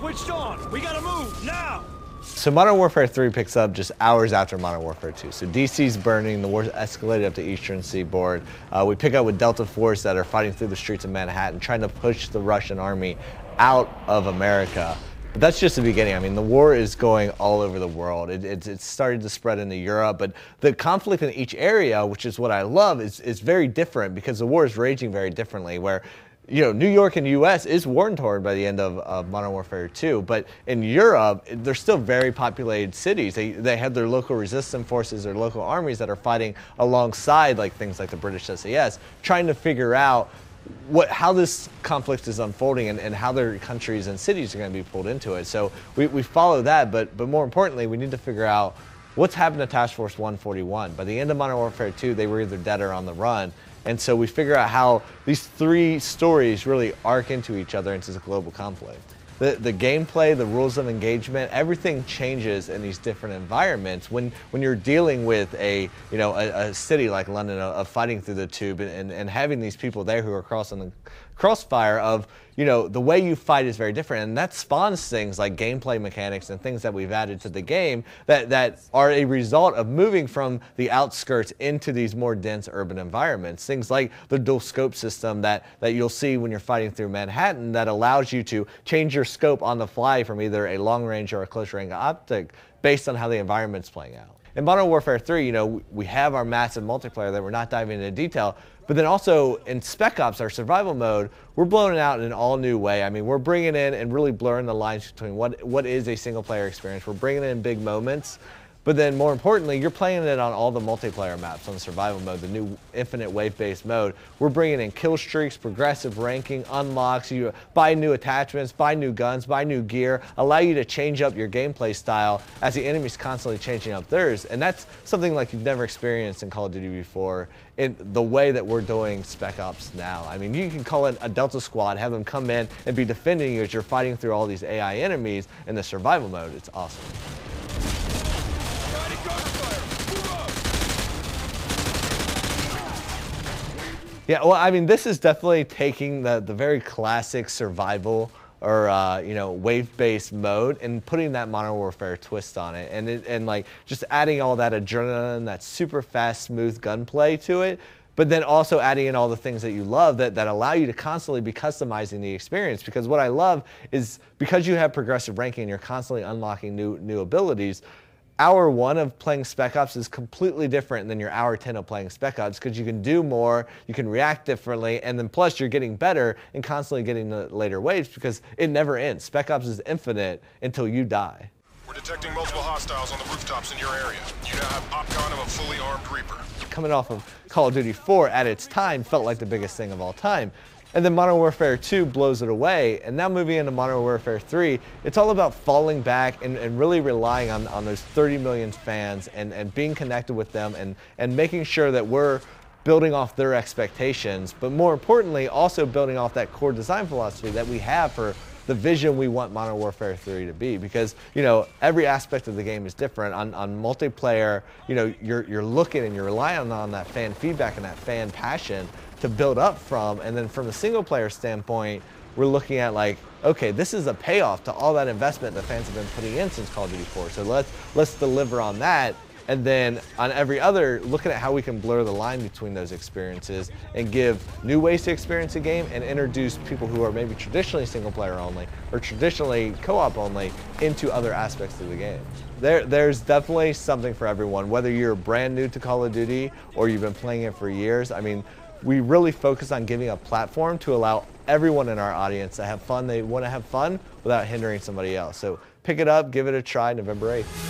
switched on. We gotta move now. So Modern Warfare 3 picks up just hours after Modern Warfare 2. So DC's burning, the war's escalated up to Eastern Seaboard. We pick up with Delta Force that are fighting through the streets of Manhattan, trying to push the Russian army out of America. But that's just the beginning. I mean, the war is going all over the world. It's started to spread into Europe, but the conflict in each area, which is what I love, is very different because the war is raging very differently, where New York and U.S. is war-torn by the end of Modern Warfare 2, but in Europe, they're still very populated cities. They have their local resistance forces, their local armies that are fighting alongside things like the British SAS, trying to figure out how this conflict is unfolding and how their countries and cities are going to be pulled into it. So we follow that, but more importantly, we need to figure out what's happened to Task Force 141. By the end of Modern Warfare 2, they were either dead or on the run. And so we figure out how these three stories really arc into each other into this global conflict. The gameplay, the rules of engagement, everything changes in these different environments when you're dealing with a city like London of fighting through the tube and having these people there who are crossing the crossfire of the way you fight is very different, and that spawns things like gameplay mechanics and things that we've added to the game that are a result of moving from the outskirts into these more dense urban environments. Things like the dual scope system that you'll see when you're fighting through Manhattan that allows you to change your scope on the fly from either a long range or a close range optic based on how the environment's playing out. In Modern Warfare 3, we have our massive multiplayer that we're not diving into detail, but then also in Spec Ops, our survival mode, we're blowing it out in an all new way. I mean, we're bringing in and really blurring the lines between what is a single player experience. We're bringing in big moments, but then more importantly, you're playing it on all the multiplayer maps on the survival mode, the new infinite wave-based mode. We're bringing in kill streaks, progressive ranking, unlocks, you buy new attachments, buy new guns, buy new gear, allow you to change up your gameplay style as the enemy's constantly changing up theirs. And that's something like you've never experienced in Call of Duty before in the way that we're doing Spec Ops now. I mean, you can call in a Delta Squad, have them come in and be defending you as you're fighting through all these AI enemies in the survival mode. It's awesome. Yeah, well, I mean, this is definitely taking the very classic survival or wave-based mode and putting that Modern Warfare twist on it, and like just adding all that adrenaline, that super fast, smooth gunplay to it, but then also adding in all the things that you love that allow you to constantly be customizing the experience. Because what I love is because you have progressive ranking, you're constantly unlocking new abilities. Hour 1 of playing Spec Ops is completely different than your Hour 10 of playing Spec Ops because you can do more, you can react differently, and then plus you're getting better and constantly getting the later waves because it never ends. Spec Ops is infinite until you die. We're detecting multiple hostiles on the rooftops in your area. You now have OpCon of a fully armed Reaper. Coming off of Call of Duty 4 at its time felt like the biggest thing of all time. And then Modern Warfare 2 blows it away, and now moving into Modern Warfare 3, it's all about falling back and really relying on those 30 million fans and being connected with them and making sure that we're building off their expectations, but more importantly, also building off that core design philosophy that we have for the vision we want Modern Warfare 3 to be. Because every aspect of the game is different. On multiplayer, you're looking and you're relying on that fan feedback and that fan passion to build up from, and then from a single player standpoint, we're looking at like, okay, this is a payoff to all that investment that fans have been putting in since Call of Duty 4. So let's deliver on that, and then on every other, looking at how we can blur the line between those experiences and give new ways to experience a game and introduce people who are maybe traditionally single player only or traditionally co-op only into other aspects of the game. There's definitely something for everyone, whether you're brand new to Call of Duty or you've been playing it for years. I mean, we really focus on giving a platform to allow everyone in our audience to have fun. They want to have fun without hindering somebody else. So pick it up, give it a try November 8th.